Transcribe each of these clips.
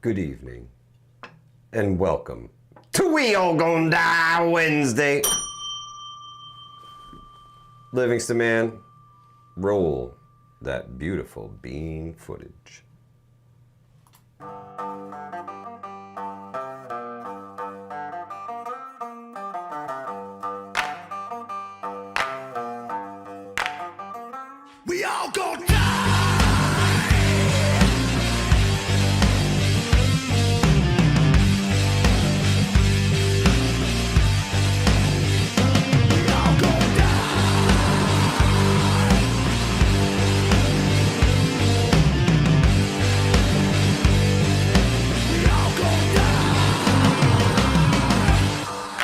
good evening, and welcome to We All Gonna Die Wednesday. Livingston Man, roll that beautiful bean footage. We all gonna die. We all gonna die. We all gonna die.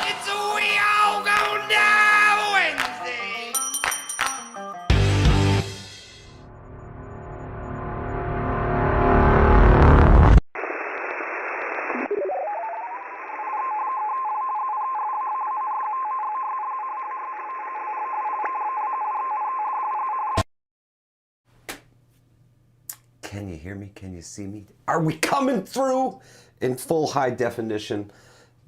It's a we all gonna die Wednesday. Can you hear me? Can you see me? Are we coming through in full high definition?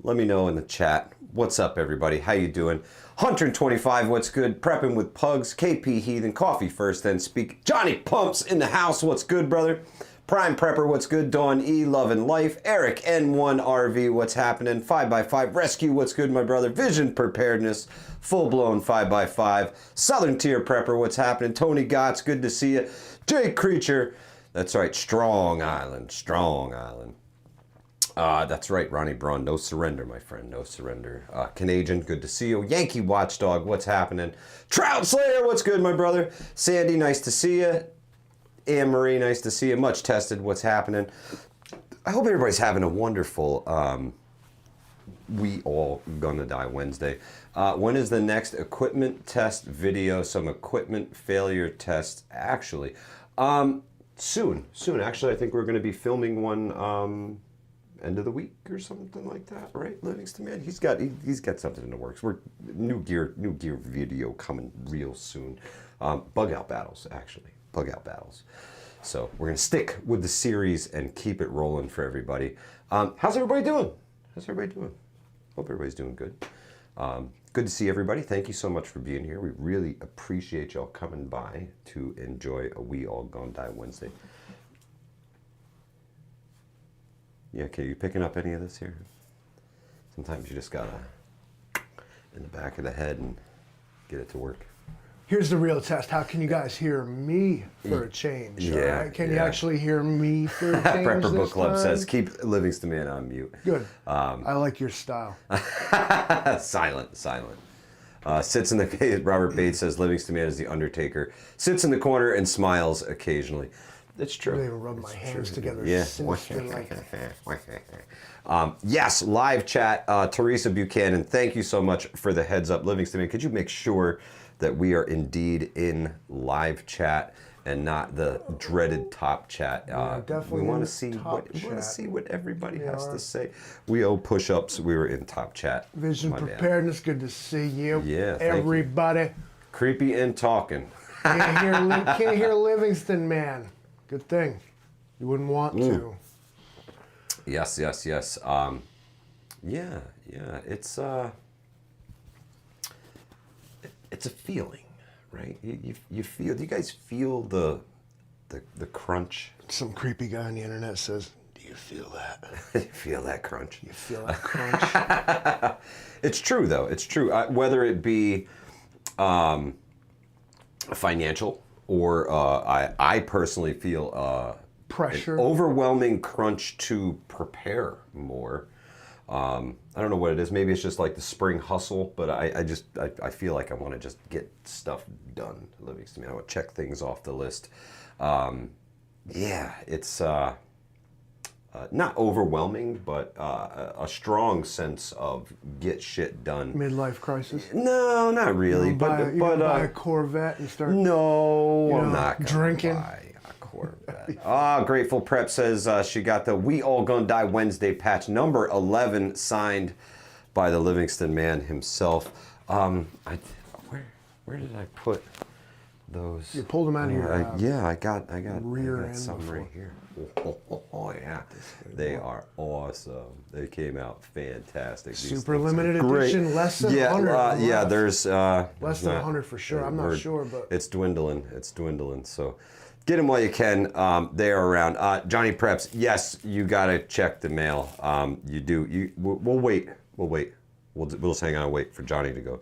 Let me know in the chat. What's up, everybody? How you doing? 125, what's good? Prepping with Pugs, KP Heathen, Coffee First, then Speak. Johnny Pumps in the house, what's good, brother? Prime Prepper, what's good? Dawn E, Lovin' Life. Eric N1RV, what's happening? 5x5 Rescue, what's good, my brother? Vision Preparedness, full-blown 5x5. Southern Tier Prepper, what's happening? Tony Gotts, good to see you. Jay Creature, that's right, Strong Island, Strong Island. That's right, Ronnie Braun, no surrender, my friend, no surrender. Canadian, good to see you. Yankee Watchdog, what's happening? Trout Slayer, what's good, my brother? Sandy, nice to see you. Anne Marie, nice to see you. Much Tested, what's happening? I hope everybody's having a wonderful We All Gonna Die Wednesday. When is the next equipment test video? Some equipment failure tests, actually. Soon. Actually, I think we're going to be filming one end of the week or something like that, right, Livingston Man? He's got something in the works. We're new gear video coming real soon. Bug out battles, actually. Bug out battles. So we're going to stick with the series and keep it rolling for everybody. How's everybody doing? Hope everybody's doing good. Good to see everybody. Thank you so much for being here. We really appreciate y'all coming by to enjoy a We All Gonna Die Wednesday. Yeah, okay, you picking up any of this here? Sometimes you just gotta in the back of the head and get it to work. Here's the real test. How can you guys hear me for a change? Yeah, Right? Can you actually hear me for a change? Prepper this Book Club time? says keep Livingston Man on mute. Good. I like your style. Silent. Sits in the Robert Bates says Livingston Man is the Undertaker. Sits in the corner and smiles occasionally. That's true. I don't even rub my hands together. Yeah. Sinister like. Yes, live chat. Teresa Buchanan, thank you so much for the heads up. Livingston Man, could you make sure that we are indeed in live chat and not the dreaded top chat? definitely we want in to see top what everybody has are. to say. We owe push-ups. We were in top chat. Vision My bad. Preparedness, good to see you. Yeah, thank you. everybody. Creepy and talking. Can't hear Livingston Man. Good thing. You wouldn't want to. Yes. Yeah. It's a feeling, right? You feel. Do you guys feel the crunch? Some creepy guy on the internet says, "Do you feel that? You feel that crunch? You feel that crunch?" It's true, though. It's true. Whether it be financial or I personally feel Pressure. an overwhelming crunch to prepare more. I don't know what it is. Maybe it's just like the spring hustle, but I feel like I want to just get stuff done. Livingston, I want to check things off the list. Yeah, it's not overwhelming, but a strong sense of get shit done. Midlife crisis. No, not really. You buy a Corvette and start. No, I'm not gonna drinking. buy a Corvette. Grateful Prep says she got the We All Gonna Die Wednesday patch number 11 signed by the Livingston Man himself. Where did I put those. You pulled them out of your yeah, I got rear end some before. right here. Oh, yeah, they are awesome. They came out fantastic. These Super things are limited great. edition, less than Yeah, 100. yeah. There's less than 100 for sure. I'm not sure, but it's dwindling. It's dwindling. So get them while you can. They are around. Johnny Preps. Yes, you gotta check the mail. You do. We'll wait. We'll wait. We'll just hang on and wait for Johnny to go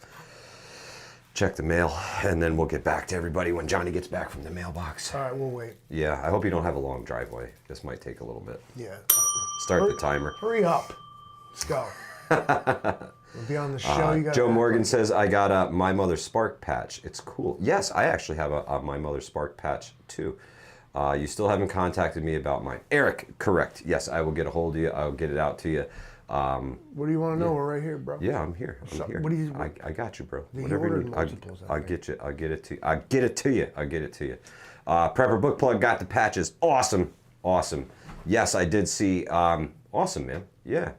check the mail, and then we'll get back to everybody when Johnny gets back from the mailbox. all right, we'll wait. Yeah, I hope you don't have a long driveway. This might take a little bit. Yeah. Start the timer. Hurry up. Let's go. We'll be on the show. You got Joe Morgan says, I got a My Mother Spark patch. It's cool. Yes, I actually have a My Mother Spark patch too. You still haven't contacted me about mine. Eric, correct. Yes, I will get a hold of you. I'll get it out to you. What do you want to know? We're right here, bro. Yeah, I'm here. I'm here. What do you? I got you, bro. You Whatever you ordered need. multiples, I I'll think. get you. I'll get it to you. I'll get it to you. I'll get it to you. Prepper Book Plug got the patches. Awesome. Awesome. Yes, I did see. Awesome, man. Yeah.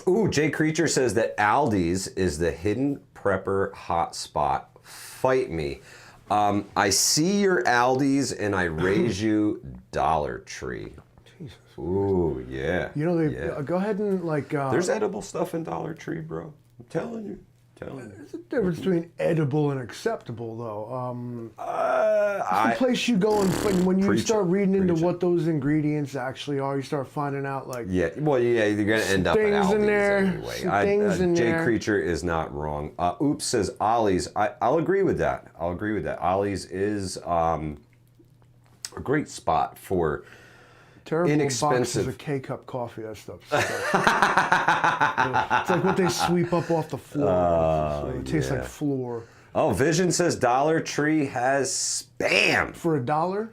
Ooh, Jay Creature says that Aldi's is the hidden prepper hotspot. Fight me. I see your Aldi's and I raise you Dollar Tree. Jesus. Ooh, yeah. You know, they yeah. go ahead and like. There's edible stuff in Dollar Tree, bro. I'm telling you. There's a difference between edible and acceptable, though. It's I the place you go and when you Preach start it, reading into preach it. what those ingredients actually are, you start finding out like. yeah. Well, yeah. You're gonna end up at things Aldi's in there, anyway. some things in Jay there. Creature is not wrong. Oops says Ollie's. I'll agree with that. I'll agree with that. Ollie's is a great spot for. Terrible Inexpensive. boxes of K-cup coffee, that stuff. It's like what they sweep up off the floor. It tastes like floor. Oh, Vision says Dollar Tree has Spam. For $1?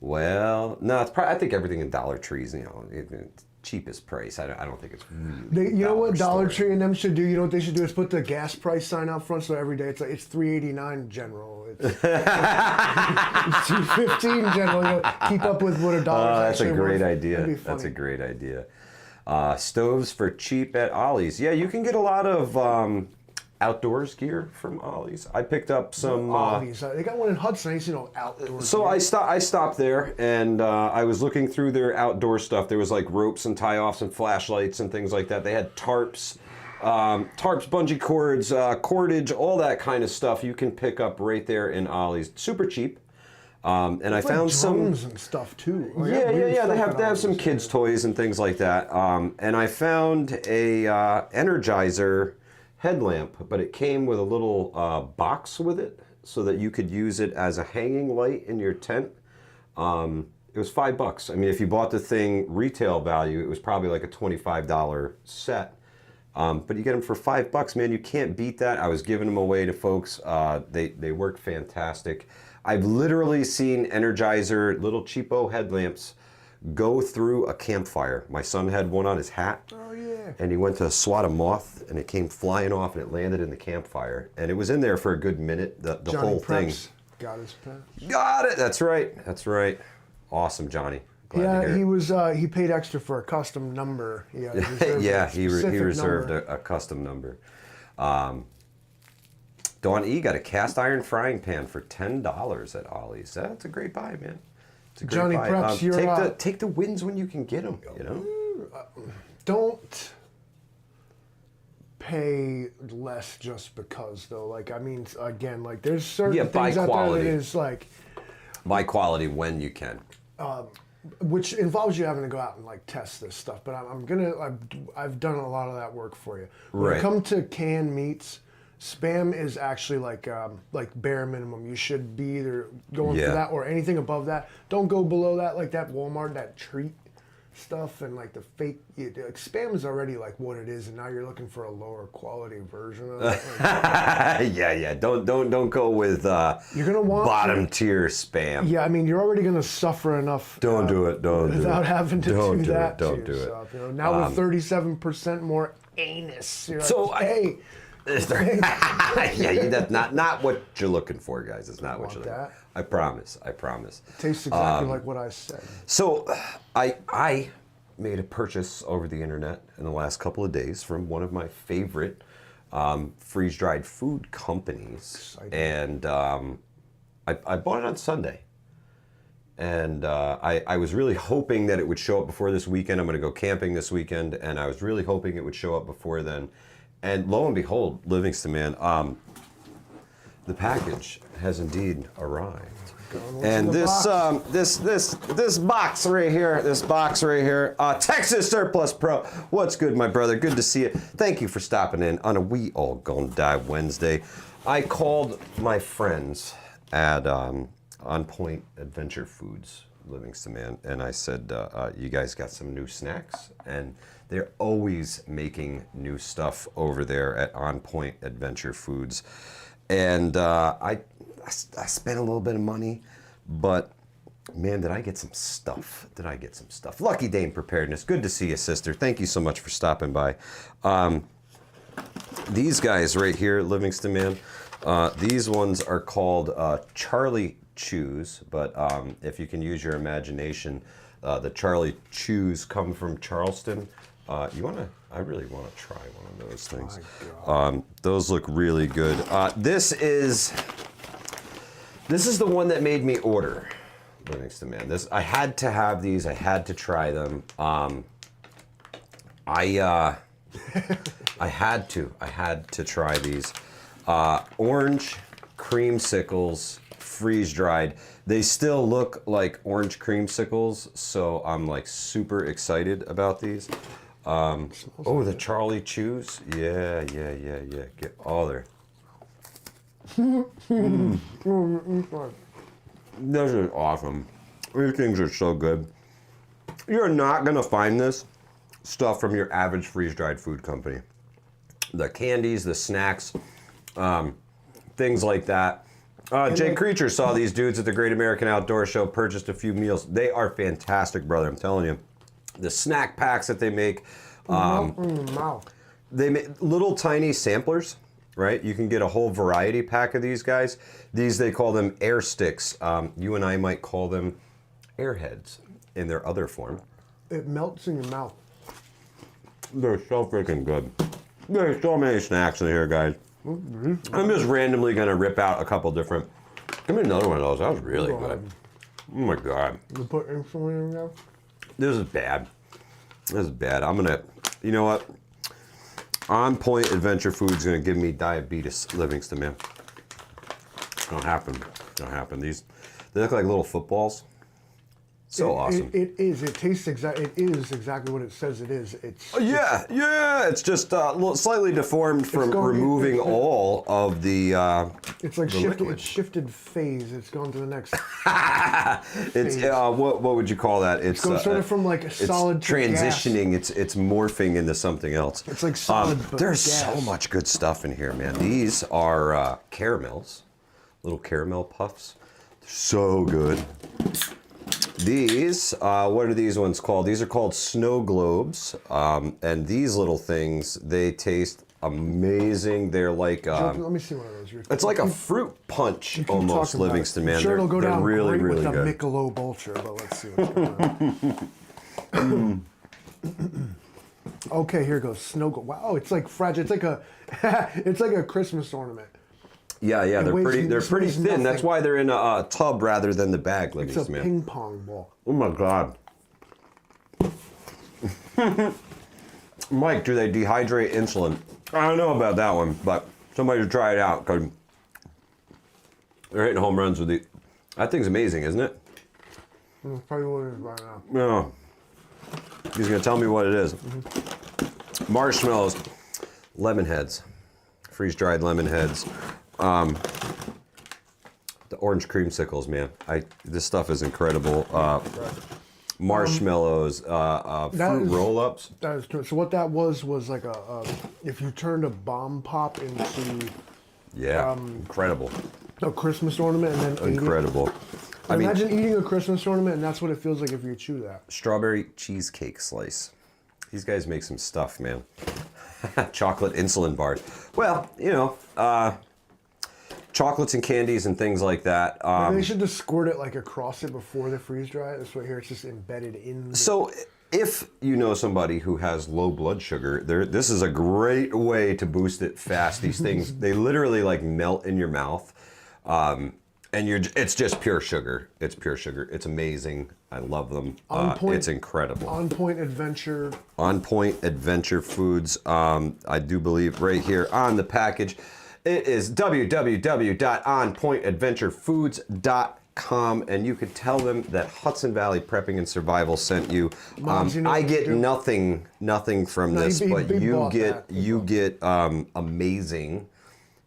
Well, no, it's probably. I think everything in Dollar Tree is, it's cheapest price. I don't think it's really. You know what Dollar Store. Tree and them should do? You know what they should do is put the gas price sign out front, so every day it's like it's $3.89 general. It's $2.15 general. You know, keep up with what $1 is That's actually a great worth. idea. That'd be That's a funny. great idea. Stoves for cheap at Ollie's. Yeah, you can get a lot of outdoors gear from Ollie's. I picked up some. Ollie's. They got one in Hudson. I used to know outdoors. So I stopped there, and I was looking through their outdoor stuff. There was like ropes and tie-offs and flashlights and things like that. They had tarps, bungee cords, cordage, all that kind of stuff you can pick up right there in Ollie's. Super cheap. And I found some drones and stuff too. Oh, yeah. weird They stuff have at some Ollie's, kids' toys and things like that. And I found a Energizer headlamp, but it came with a little box with it, so that you could use it as a hanging light in your tent. It was $5. I mean, if you bought the thing retail value, it was probably like a $25 set. But you get them for $5, man. You can't beat that. I was giving them away to folks. They work fantastic. I've literally seen Energizer little cheapo headlamps go through a campfire. My son had one on his hat. Oh yeah. And he went to swat a moth, and it came flying off, and it landed in the campfire. And it was in there for a good minute. The Johnny whole thing. Preps got his patch. Got it. That's right. That's right. Awesome, Johnny. Glad to Yeah, hear he it. was. He paid extra for a custom number. Yeah, Yeah, he specific reserved number. a custom number. Dawn E got a cast iron frying pan for $10 at Ollie's. That's a great buy, man. It's a great Johnny buy. Preps, you're, take the wins when you can get them. You know. Don't pay less just because, though. Like, I mean, again, like there's certain buy things out quality. there that is like, Buy quality when you can. which involves you having to go out and like test this stuff. But I've done a lot of that work for you. When Right. it comes to canned meats, Spam is actually like bare minimum. You should be either going Yeah. for that or anything above that. Don't go below that, like that Walmart, that treat stuff and like the fake. Like, Spam is already like what it is, and now you're looking for a lower quality version of it. Like, Yeah. Don't go with you're gonna want bottom tier spam. yeah, I mean, you're already gonna suffer enough. Don't do it. Don't do it. without having to Don't do that. Don't to do it. yourself, you know? Now with 37% more anus, you're So like, hey. Yeah, that's not what you're looking for, guys. It's not what want you're looking for. that. I promise. I promise. Tastes exactly like what I said. So, I made a purchase over the internet in the last couple of days from one of my favorite freeze-dried food companies, Exciting. and I bought it on Sunday. And I was really hoping that it would show up before this weekend. I'm going to go camping this weekend, and I was really hoping it would show up before then. And lo and behold, Livingston, man, the package has indeed arrived. And this box right here, Texas Surplus Pro. What's good, my brother? Good to see you. Thank you for stopping in on a We All Gonna Die Wednesday. I called my friends at On Point Adventure Foods, Livingston, man, and I said, you guys got some new snacks? And they're always making new stuff over there at On Point Adventure Foods. And I spent a little bit of money, but man, did I get some stuff. Lucky Dane Preparedness, good to see you, sister. Thank you so much for stopping by. These guys right here, Livingston, man, these ones are called Charlie Chews, but if you can use your imagination, the Charlie Chews come from Charleston. I really want to try one of those things. Those look really good. This is the one that made me order, Livingston, man. I had to have these. I had to try them. I had to try these. Orange creamsicles, freeze dried. They still look like orange creamsicles, so I'm like super excited about these. The Charlie Chews. Yeah. Get all there. This is awesome. These things are so good. You're not gonna find this stuff from your average freeze-dried food company. The candies, the snacks, things like that. Jay Creature saw these dudes at the Great American Outdoor Show, purchased a few meals. They are fantastic, brother, I'm telling you. The snack packs that they make, they make little tiny samplers, right? You can get a whole variety pack of these guys. These, they call them air sticks. You and I might call them airheads in their other form. It melts in your mouth. They're so freaking good. There's so many snacks in here, guys. I'm just randomly gonna rip out a couple different. Give me another one of those. That was really good. Oh my God. You put insulin in there? This is bad. I'm gonna, you know what? On Point Adventure Food's gonna give me diabetes, Livingston, man. It's gonna happen. These, they look like little footballs. So awesome. It is. It tastes exactly. It is exactly what it says it is. It's yeah. It's just slightly deformed from removing all of the. It's like shifted. It's shifted phase. It's gone to the next. It's what would you call that? It's going sort of from like a solid to transitioning. gas. It's morphing into something else. It's like solid. But there's gas. so much good stuff in here, man. These are caramels, little caramel puffs. They're so good. These, what are these ones called? These are called snow globes, and these little things, they taste amazing. They're like, let me see one of those. It's like a fruit punch almost, Livingston, man. I'm sure it'll go down really, great really with good. a Michelob Ultra, but let's see what's going on. Okay, here goes snow globe. Wow, it's like fragile. It's like a, it's like a Christmas ornament. Yeah, they're pretty thin. Nothing. That's why they're in a tub rather than the bag, It's Livingston, a man. ping pong ball. Oh my God. Mike, do they dehydrate insulin? I don't know about that one, but somebody should try it out because they're hitting home runs with the. That thing's amazing, isn't it? I'll tell you what it is right now. Yeah. He's gonna tell me what it is. Marshmallows, lemon heads, freeze-dried lemon heads. The orange creamsicles, man. This stuff is incredible. Marshmallows, fruit roll-ups. That is true. So what that was like a if you turned a bomb pop into incredible. a Christmas ornament and then Incredible. Imagine eating a Christmas ornament and that's what it feels like if you chew that. Strawberry cheesecake slice. These guys make some stuff, man. Chocolate insulin bars. Well, you know, chocolates and candies and things like that. They should just squirt it like across it before the freeze dry. This way here, it's just embedded in. So if you know somebody who has low blood sugar, this is a great way to boost it fast. These things, they literally like melt in your mouth. And it's just pure sugar. It's pure sugar. It's amazing. I love them. It's incredible. On Point Adventure. On Point Adventure Foods. I do believe right here on the package. It is www.onpointadventurefoods.com, and you could tell them that Hudson Valley Prepping and Survival sent you. Moms, you know I what get to do. nothing from this, he but bought you that. get amazing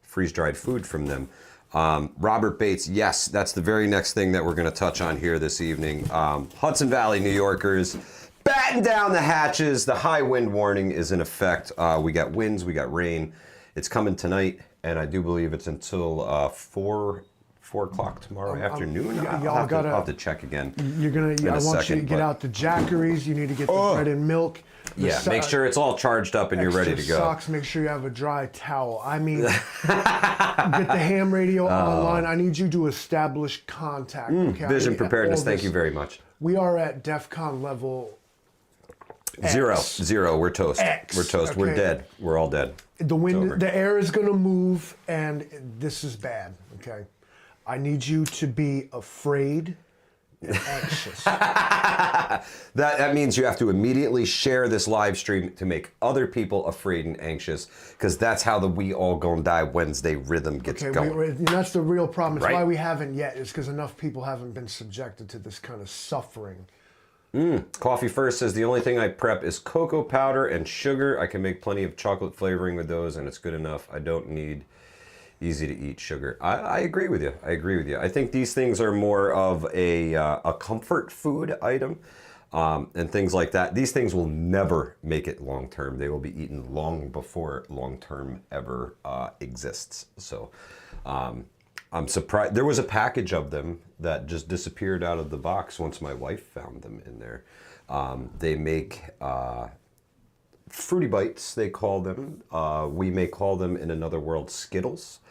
freeze-dried food from them. Robert Bates, yes, that's the very next thing that we're going to touch on here this evening. Hudson Valley New Yorkers, batten down the hatches. The high wind warning is in effect. We got winds, we got rain. It's coming tonight, and I do believe it's until 4 o'clock tomorrow afternoon. I'll have to check again. I want you to get out the Jackeries. You need to get the bread and milk. Make sure it's all charged up and you're ready to go. Socks. Make sure you have a dry towel. I mean, get the ham radio online. I need you to establish contact. Okay? Vision preparedness. Thank you very much. We are at DEFCON level Zero. X. We're toast. X. We're toast. Okay. We're dead. We're all dead. The It's over. wind, the air is going to move, and this is bad. Okay, I need you to be afraid and anxious. That means you have to immediately share this live stream to make other people afraid and anxious, because that's how the We All Gonna Die Wednesday rhythm gets going. And that's the real problem. It's Right. why we haven't yet. Is because enough people haven't been subjected to this kind of suffering. Coffee First says the only thing I prep is cocoa powder and sugar. I can make plenty of chocolate flavoring with those, and it's good enough. I don't need easy to eat sugar. I agree with you. I think these things are more of a comfort food item, and things like that. These things will never make it long term. They will be eaten long before long term ever exists. So I'm surprised. There was a package of them that just disappeared out of the box once my wife found them in there. They make Fruity Bites, they call them. We may call them in another world Skittles.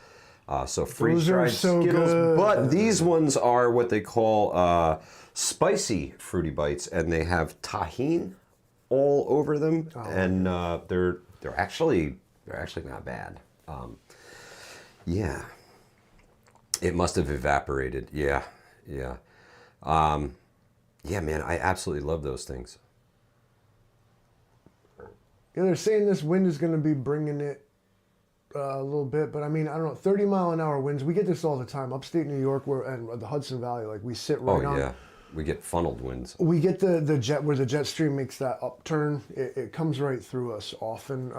So freeze-dried so Skittles. good. But these ones are what they call spicy Fruity Bites, and they have tahini all over them, and they're actually not bad. Yeah. It must have evaporated. Yeah. Yeah, man, I absolutely love those things. You know, they're saying this wind is going to be bringing it a little bit, but I mean, I don't know, 30-mile-an-hour winds. We get this all the time. Upstate New York, and the Hudson Valley, like we sit right on. Oh yeah, we get funneled winds. We get the jet where the jet stream makes that upturn. It comes right through us often.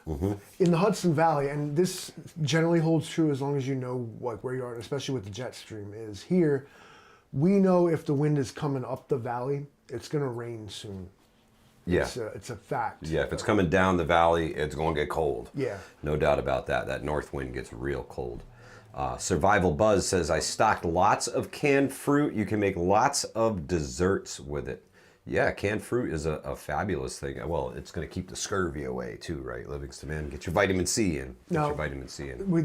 In the Hudson Valley, and this generally holds true as long as you know like where you are, and especially with the jet stream, is here. We know if the wind is coming up the valley, it's going to rain soon. Yeah. It's a fact. Yeah, if it's coming down the valley, it's going to get cold. Yeah. No doubt about that. That north wind gets real cold. Survival Buzz says, I stocked lots of canned fruit. You can make lots of desserts with it. Yeah, canned fruit is a fabulous thing. Well, it's going to keep the scurvy away too, right, Livingston Man? Get your vitamin C in.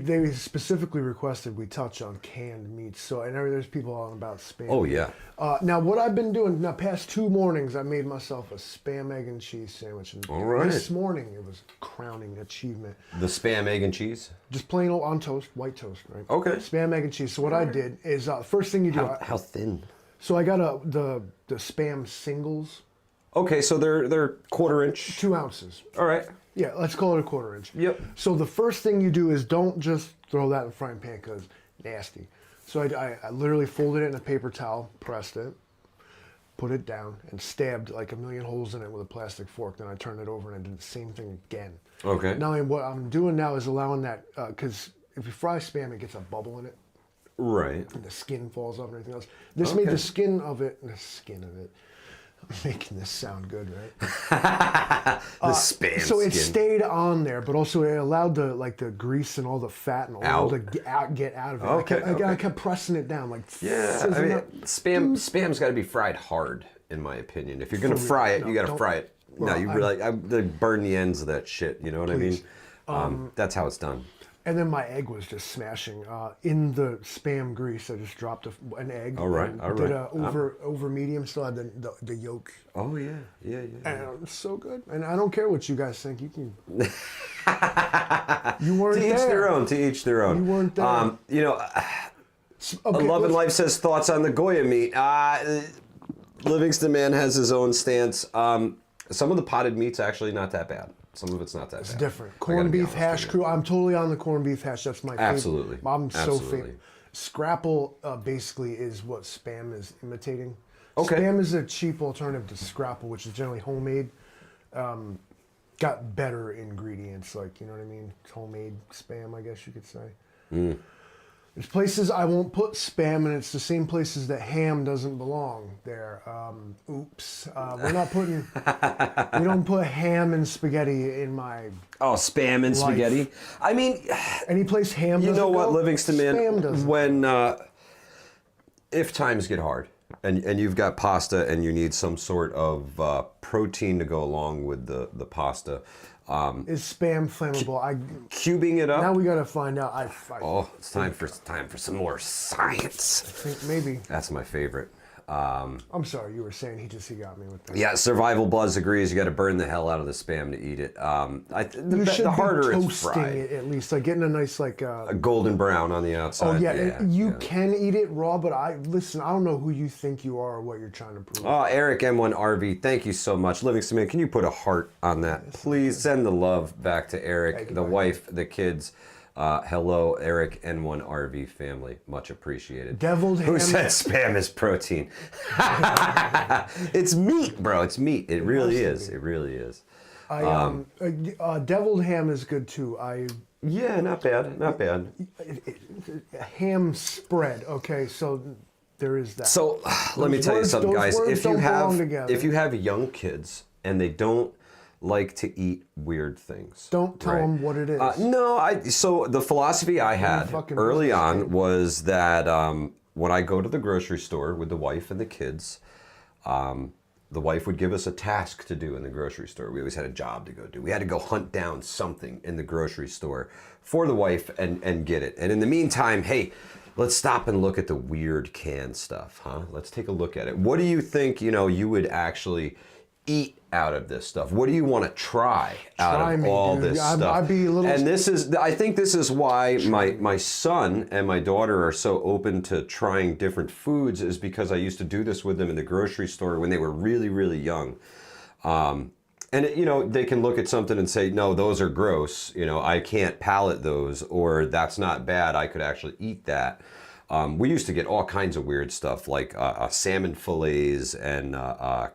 They specifically requested we touch on canned meats. So I know there's people on about spam. Oh, yeah. Now, what I've been doing, past 2 mornings, I made myself a spam, egg, and cheese sandwich. And all right. This morning, it was a crowning achievement. The spam, egg, and cheese? Just plain old on toast, white toast, right? Okay. Spam, egg, and cheese. So what I did is, first thing you do... How thin? So I got the spam singles. Okay, so they're 1/4 inch. 2 ounces. All right. Yeah, let's call it a 1/4 inch. Yep. So the first thing you do is don't just throw that in the frying pan because nasty. So I literally folded it in a paper towel, pressed it, put it down, and stabbed like a million holes in it with a plastic fork. Then I turned it over and I did the same thing again. Okay. Now what I'm doing now is allowing that, because if you fry spam, it gets a bubble in it. Right. And the skin falls off and everything else. This made the skin of it. I'm making this sound good, right? The spam So it skin. stayed on there, but also it allowed the grease and all the fat and oil to get out of it. Okay, I kept pressing it down, like Yeah, I mean, spam's got to be fried hard, in my opinion. If you're gonna fry it, you got to fry it. Well, No, you really they burn the ends of that shit. You know what Please. I mean? That's how it's done. And then my egg was just smashing. In the spam grease, I just dropped an egg. All right, and all did right. over medium, still had the yolk. Oh yeah. And it was so good. And I don't care what you guys think. You can. You weren't To there. each their own. To each their own. You weren't there. You know, Okay, Love and Life says thoughts on the Goya meat. Livingston Man has his own stance. Some of the potted meat's actually not that bad. Some of it's not that bad. It's different. Corned beef hash crew. I'm totally on the corned beef hash. That's my favorite. Absolutely. I'm so Absolutely. favorite. Scrapple basically is what Spam is imitating. Okay. Spam is a cheap alternative to Scrapple, which is generally homemade. Got better ingredients, like, you know what I mean? It's homemade Spam, I guess you could say. There's places I won't put Spam, and it's the same places that ham doesn't belong there. Oops. We're not putting... we don't put ham and spaghetti in my... Oh, Spam and life. spaghetti. I mean, Any place ham doesn't you know what, go, Livingston Spam Man, doesn't. when if times get hard and you've got pasta and you need some sort of protein to go along with the pasta, Is Spam flammable? cubing it up. Now we gotta find out. Oh, it's time for some more science. I think maybe. That's my favorite. I'm sorry, you were saying he got me with that. Yeah, Survival Buzz agrees. You got to burn the hell out of the Spam to eat it. You should the be harder it's toasting fried, it at least, like getting a nice like. a golden brown on the outside. Oh yeah, you yeah. can eat it raw, but I don't know who you think you are or what you're trying to prove. Oh, Eric M1RV, thank you so much. Livingston Man, can you put a heart on that? Please send the love back to Eric, the wife, the kids. Hello, Eric N1RV family. Much appreciated. Deviled Who ham. said Spam is protein? It's meat, bro. It's meat. It really is. It really is. Deviled ham is good too. Yeah, not bad. Not bad. Ham spread. Okay, so there is that. So let me Those tell you words- something, those guys. words don't belong together. If you have young kids and they don't like to eat weird things, Don't tell them what it is. So the philosophy I had fucking early business, on kid. was that when I go to the grocery store with the wife and the kids, the wife would give us a task to do in the grocery store. We always had a job to go do. We had to go hunt down something in the grocery store for the wife and get it. And in the meantime, hey, let's stop and look at the weird canned stuff, huh? Let's take a look at it. What do you think, you would actually eat out of this stuff? What do you want to try out of all dude. this stuff? I'd be a little... And I think this is why my son and my daughter are so open to trying different foods, is because I used to do this with them in the grocery store when they were really, really young. And they can look at something and say, no, those are gross. I can't palate those, or that's not bad. I could actually eat that. We used to get all kinds of weird stuff like salmon fillets and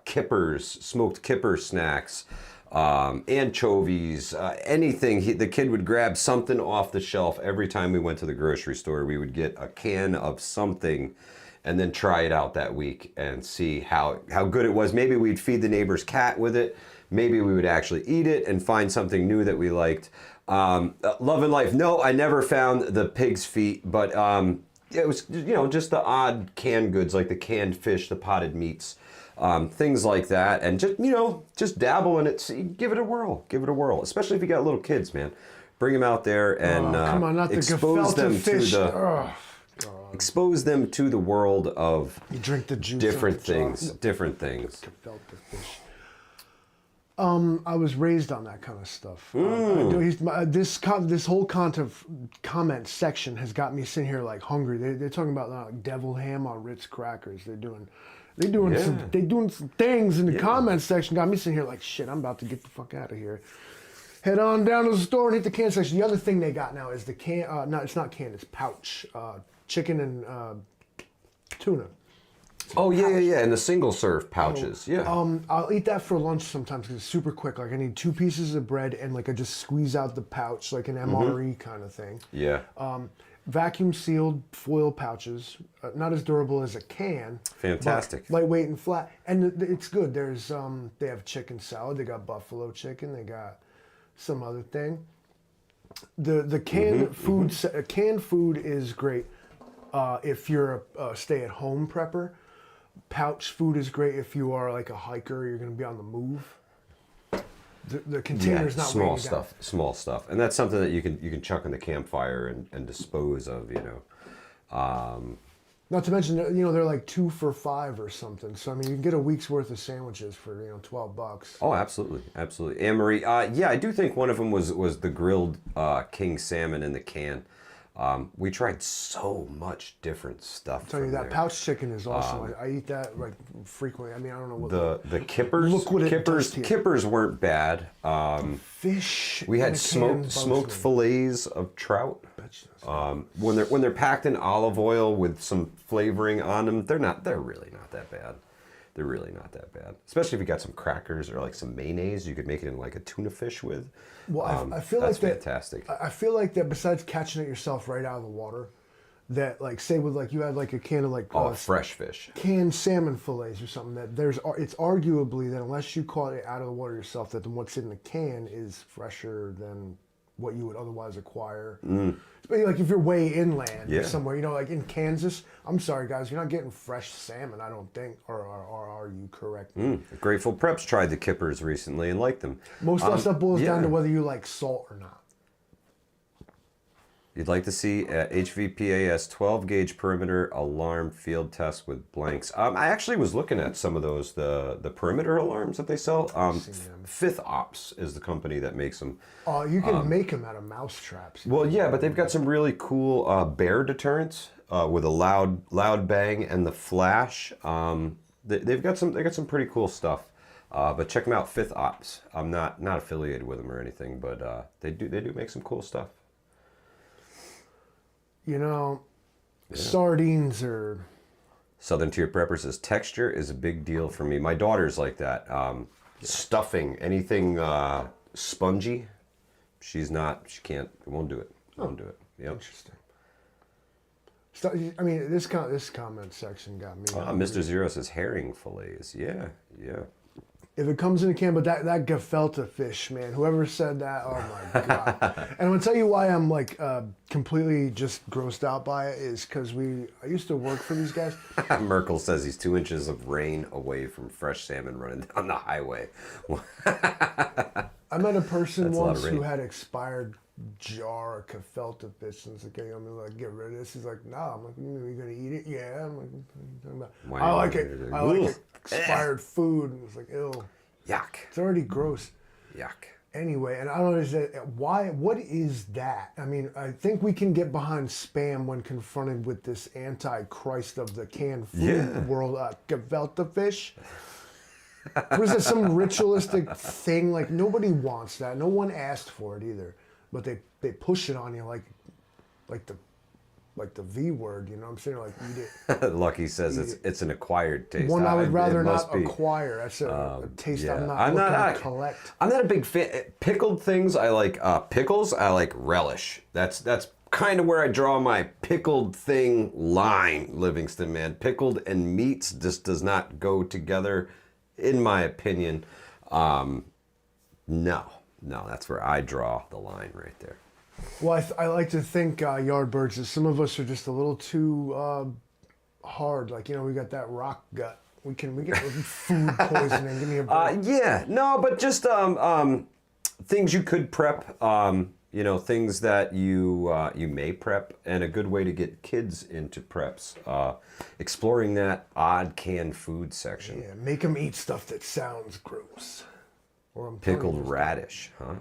kippers, smoked kipper snacks, anchovies, anything. The kid would grab something off the shelf every time we went to the grocery store. We would get a can of something and then try it out that week and see how good it was. Maybe we'd feed the neighbor's cat with it. Maybe we would actually eat it and find something new that we liked. Love and Life. No, I never found the pig's feet, but it was, just the odd canned goods like the canned fish, the potted meats, things like that. And just dabble in it. See, give it a whirl. Give it a whirl. Especially if you got little kids, man. Bring them out there and come on, not the expose them gefilte fish. to the... God. Expose them to the world of You drink the juice. different out the chocolate. things. Different things. Gefilte fish. I was raised on that kind of stuff. This whole comment section has got me sitting here like hungry. They're talking about like deviled ham on Ritz crackers. They're doing some things in the comment section. Got me sitting here like shit. I'm about to get the fuck out of here. Head on down to the store and hit the can section. The other thing they got now is the can. No, it's not can. It's pouch. Chicken and tuna. Oh yeah, and the single serve pouches. Yeah. I'll eat that for lunch sometimes because it's super quick. Like I need 2 pieces of bread and like I just squeeze out the pouch like an MRE kind of thing. Yeah. Vacuum sealed foil pouches, not as durable as a can. Fantastic. But lightweight and flat, and it's good. There's they have chicken salad. They got buffalo chicken. They got some other thing. The canned canned food is great if you're a stay-at-home prepper. Pouch food is great if you are like a hiker. You're going to be on the move. The container's not small weighing stuff, small stuff, and that's something that you can chuck in the campfire and dispose of. Not to mention, they're like 2 for $5 or something. So I mean, you can get a week's worth of sandwiches for $12. Oh, absolutely, absolutely. Anne Marie, yeah, I do think one of them was the grilled king salmon in the can. We tried so much different stuff. I'll tell you, from that there. pouch chicken is awesome. I eat that like frequently. I mean, I don't know what The kippers. Look what it does to you. Kippers weren't bad. fish. We in had a can bugs smoked me. fillets of trout. Bet you that's- When they're packed in olive oil with some flavoring on them, they're really not that bad. They're really not that bad. Especially if you got some crackers or like some mayonnaise, you could make it in like a tuna fish with. Well, I feel that's like that. fantastic. I feel like that. Besides catching it yourself right out of the water, that like say with like you had like a can of like Fresh fish. canned salmon fillets or something, that it's arguably that unless you caught it out of the water yourself, that what's in the can is fresher than what you would otherwise acquire. But like if you're way inland Yeah. somewhere, you know, like in Kansas, I'm sorry guys, you're not getting fresh salmon, I don't think, or are you correct? Grateful Preps tried the kippers recently and liked them. Most of that stuff boils down yeah. to whether you like salt or not. You'd like to see HVPAS 12 gauge perimeter alarm field test with blanks. I actually was looking at some of those, the perimeter alarms that they sell. Fifth Ops is the company that makes them. You can make them out of mouse traps. Well, yeah, but they've got some really cool bear deterrents with a loud bang and the flash. They got some pretty cool stuff. But check them out, Fifth Ops. I'm not affiliated with them or anything, but they do make some cool stuff. You know, sardines are... Southern Tier Prepper says texture is a big deal for me. My daughter's like that. Stuffing, anything spongy, she won't do it. Won't do it. Yep. Interesting. I mean, this comment section got me. Mr. Zero says herring fillets. Yeah. If it comes in a can, but that gefilte fish, man, whoever said that, oh my God. And I'm gonna tell you why I'm like completely just grossed out by it is because I used to work for these guys. Merkel says he's 2 inches of rain away from fresh salmon running down the highway. I met a person That's a lot once of rain. who had expired jar of gefilte fish, and it's like, I'm gonna like get rid of this. He's like, nah. I'm like, are you gonna eat it? Yeah. I'm like, what are you talking about? Why I you like want it. it? I like Ugh. it. Expired food. And it's like, ew. Yuck. It's already gross. Yuck. Anyway, and I don't understand why. What is that? I mean, I think we can get behind spam when confronted with this antichrist of the canned food world, gefilte fish. Was it some ritualistic thing? Like nobody wants that. No one asked for it either, but they push it on you like the V word. You know what I'm saying? Like eat it. Lucky says it's an acquired taste. One I would rather it must not be. acquire. That's a taste Yeah. I'm not looking to collect. I'm not a big fan. Pickled things, I like pickles. I like relish. That's kind of where I draw my pickled thing line, Livingston, man. Pickled and meats just does not go together, in my opinion. No, that's where I draw the line right there. Well, I like to think, Yardbirds, that some of us are just a little too hard. Like, you know, we got that rock gut. We get food poisoning. Give me a break. Yeah, no, but just things you could prep. Things that you may prep, and a good way to get kids into preps. Exploring that odd canned food section. Yeah, make them eat stuff that sounds gross. Or I'm telling Pickled you, radish, huh?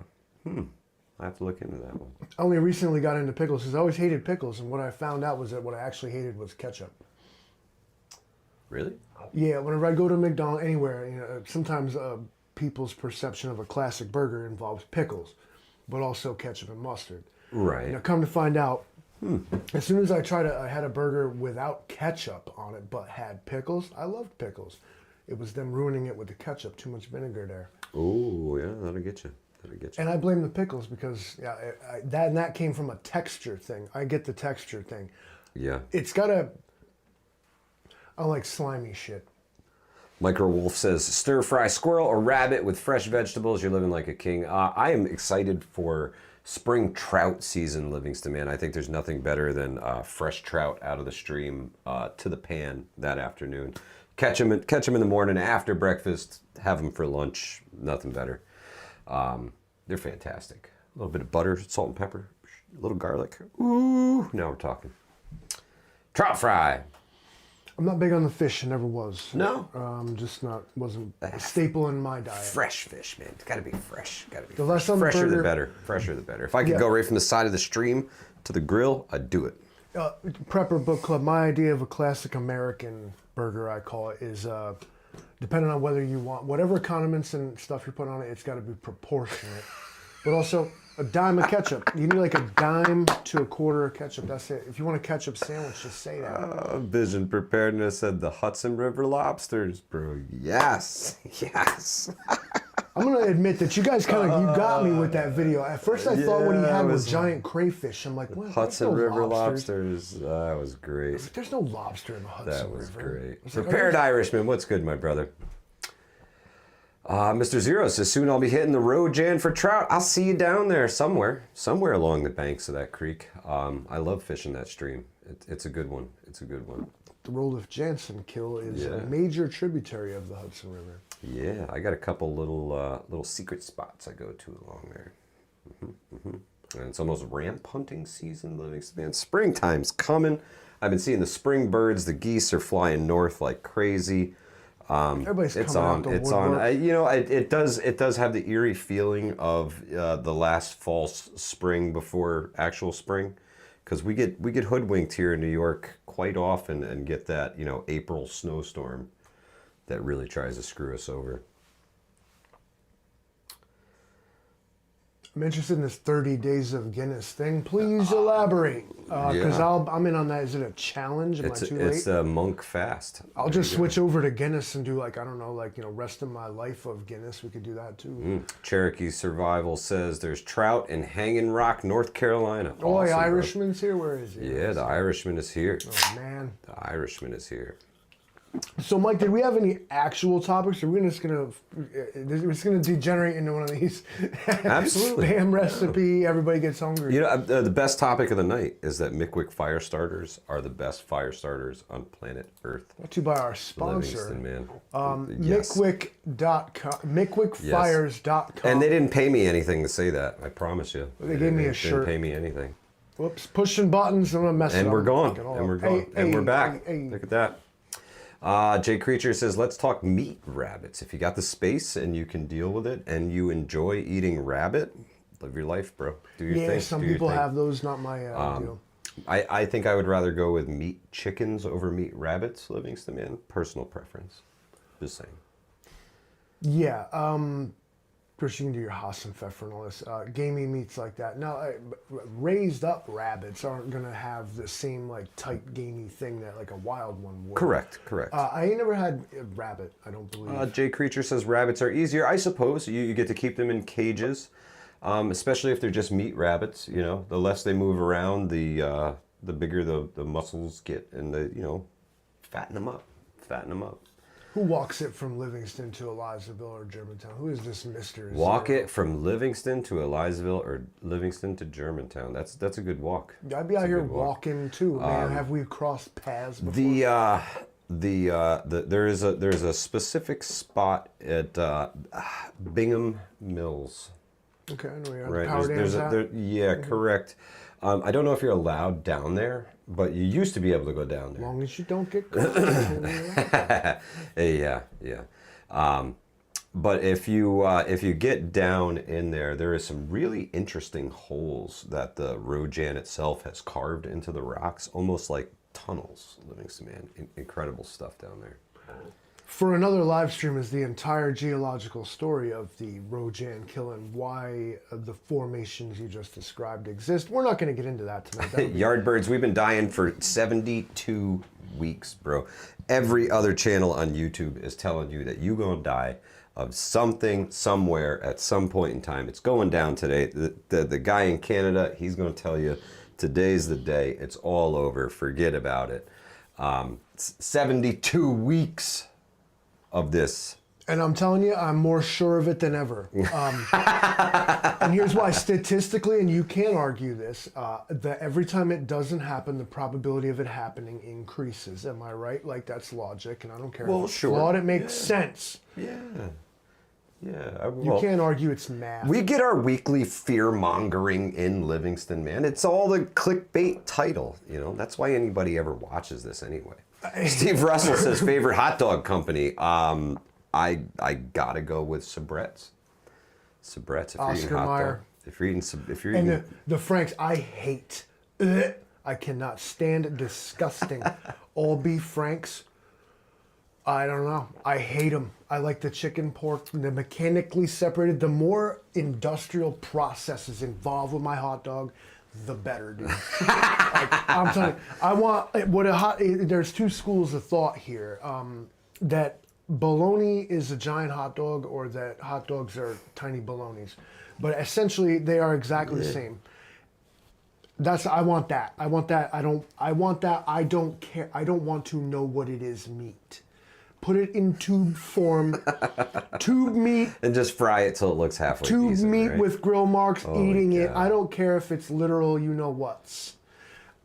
I have to look into that one. I only recently got into pickles because I always hated pickles, and what I found out was that what I actually hated was ketchup. Really? Yeah, whenever I go to McDonald's, anywhere, you know, sometimes people's perception of a classic burger involves pickles, but also ketchup and mustard. Right. Now, come to find out, as soon as I had a burger without ketchup on it, but had pickles, I loved pickles. It was them ruining it with the ketchup, too much vinegar there. Oh, yeah, that'll get you. And I blame the pickles because that came from a texture thing. I get the texture thing. Yeah. It's got a... I like slimy shit. Micro Wolf says, stir fry squirrel or rabbit with fresh vegetables. You're living like a king. I am excited for spring trout season, Livingston, man. I think there's nothing better than fresh trout out of the stream to the pan that afternoon. Catch them in the morning after breakfast. Have them for lunch. Nothing better. They're fantastic. A little bit of butter, salt and pepper, a little garlic. Ooh, now we're talking. Trout fry. I'm not big on the fish. I never was. No? Wasn't a staple in my diet. Fresh fish, man. It's got to be fresh. Got to be The less fresh. on the Fresher the burger- better. Fresher the better. If I could Yeah. go right from the side of the stream, to the grill, I'd do it. Prepper Book Club, my idea of a classic American burger, I call it, is depending on whether you want, whatever condiments and stuff you're putting on it, it's got to be proportionate. But also, a dime of ketchup. You need like a dime to a quarter of ketchup. That's it. If you want a ketchup sandwich, just say that. Vision Preparedness said the Hudson River lobsters, bro. Yes. Yes. I'm going to admit that you guys you got me with that video. At first I thought what he had was was giant crayfish. I'm like, what? Hudson no River lobsters. That was great. There's no lobster in the Hudson That was River. great. I was like, Prepared Irishman, what's good, my brother? Mr. Zero says, soon I'll be hitting the road, Jan, for trout. I'll see you down there somewhere along the banks of that creek. I love fishing that stream. It's a good one. It's a good one. The Rolf Jansen kill is a major tributary of the Hudson River. Yeah, I got a couple little secret spots I go to along there. And it's almost ramp hunting season, Livingston. Man, springtime's coming. I've been seeing the spring birds. The geese are flying north like crazy. Everybody's It's coming on. out the It's woodwork. on. It does have the eerie feeling of the last false spring before actual spring, because we get hoodwinked here in New York quite often and get that April snowstorm that really tries to screw us over. I'm interested in this 30 days of Guinness thing. Please elaborate, because I'm in on that. Is it a challenge? Am I too late? It's a monk fast. I'll just switch over to Guinness and do rest of my life of Guinness. We could do that too. Cherokee Survival says there's trout in Hanging Rock, North Carolina. Oh, the Awesome, bro. Irishman's here. Where is he? Yeah, the Irishman is here. Oh man. The Irishman is here. So, Mike, did we have any actual topics? Or are we just gonna degenerate into one of these? Absolutely. Spam recipe. Everybody gets hungry. The best topic of the night is that Mickwick fire starters are the best fire starters on planet Earth. Brought to you by our sponsor, Livingston, man. Yes. Mickwick.com, MickwickFires.com. And they didn't pay me anything to say that. I promise you. They gave me a shirt. Didn't pay me anything. Whoops, pushing buttons. I'm gonna mess it up. And we're gone. Fucking all And we're up. gone. And we're back. Hey. Look at that. Jay Creature says, let's talk meat rabbits. If you got the space and you can deal with it and you enjoy eating rabbit, live your life, bro. Do your thing. Yeah, some Do your people thing. have those. Not my deal. I think I would rather go with meat chickens over meat rabbits, Livingston, man. Personal preference. Just saying. Yeah. Of course, you can do your Hassenpfeffer and all this gamey meats like that. Now, raised up rabbits aren't going to have the same tight gamey thing that a wild one would. Correct. I ain't never had a rabbit, I don't believe. Jay Creature says rabbits are easier. I suppose you get to keep them in cages, especially if they're just meat rabbits. The less they move around, the bigger the muscles get, and fatten them up. Who walks it from Livingston to Elizaville or Germantown? Who is this Mr. Walk Zero? it from Livingston to Elizaville or Livingston to Germantown. That's a good walk. I'd be out here walking too, man. Have we crossed paths before? There's a specific spot at Bingham Mills. Okay, I know where Right. the power dam's at. Yeah, correct. I don't know if you're allowed down there, but you used to be able to go down As there. long as you don't get caught. Yeah. But if you get down in there, there is some really interesting holes that the Rojan itself has carved into the rocks, almost like tunnels. Livingston, man, incredible stuff down there. For another live stream is the entire geological story of the Rojan kill and why the formations you just described exist. We're not going to get into that tonight. Yardbirds, we've been dying for 72 weeks, bro. Every other channel on YouTube is telling you that you're going to die of something, somewhere, at some point in time. It's going down today. The guy in Canada, he's going to tell you, today's the day. It's all over. Forget about it. 72 weeks of this. And I'm telling you, I'm more sure of it than ever. And here's why, statistically, and you can't argue this, that every time it doesn't happen, the probability of it happening increases. Am I right? That's logic, and I don't care Well, if it's sure. flawed, it makes sense. Yeah. You can't argue it's math. We get our weekly fear-mongering in Livingston, man. It's all the clickbait title, That's why anybody ever watches this anyway. Steve Russell says, favorite hot dog company. I gotta go with Sabrett's. Sabrett's, if you're eating Oscar hot Mayer. dog. If you're eating And the Franks, I hate Ugh. I cannot stand disgusting. All beef franks. I don't know. I hate them. I like the chicken, pork, the mechanically separated. The more industrial processes involved with my hot dog, the better, dude. Like, I'm telling you, I want there's two schools of thought here. That bologna is a giant hot dog, or that hot dogs are tiny bolognas. But essentially, they are exactly the same. I want that. I want that. I don't care. I don't want to know what it is meat. Put it in tube form. Tube meat. And just fry it till it looks halfway Tube decent, meat right? with grill marks, Oh eating it. God. I don't care if it's literal, you know what's.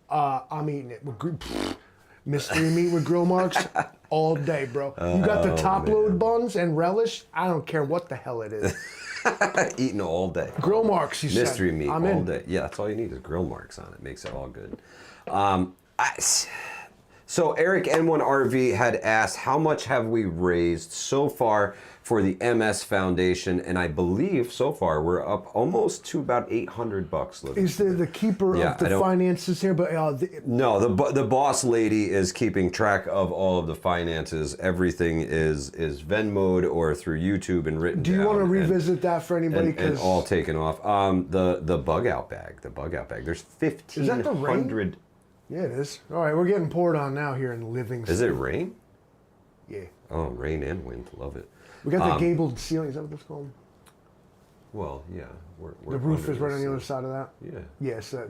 I'm eating it. Mystery meat with grill marks all day, bro. You got the top load buns and relish. I don't care what the hell it is. Eating all day. Grill marks, you said. Mystery meat I'm all in. day. Yeah, that's all you need is grill marks on it. Makes it all good. So Eric N1RV had asked, how much have we raised so far for the MS Foundation? And I believe so far we're up almost to about $800. Is the keeper Yeah, of the finances here? But No, the boss lady is keeping track of all of the finances. Everything is Venmo'd or through YouTube and written do you down want to and- revisit that for anybody? and all taken off. The bug out bag. There's 1,500. Yeah, it is. All right, we're getting poured on now here in Livingston. Is it rain? Yeah. Oh, rain and wind. Love it. We got the gabled ceiling. Is that what that's called? Well, yeah. We're The roof under is right on the sea. other side of that? Yeah. Yes. Yeah.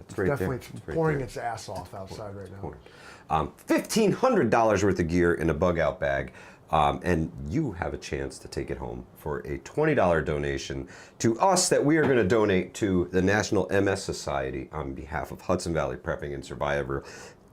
It's right Definitely, there. it's right pouring there. its ass off outside right now. $1,500 worth of gear in a bug out bag. And you have a chance to take it home for a $20 donation to us that we are going to donate to the National MS Society on behalf of Hudson Valley Prepping and Survivor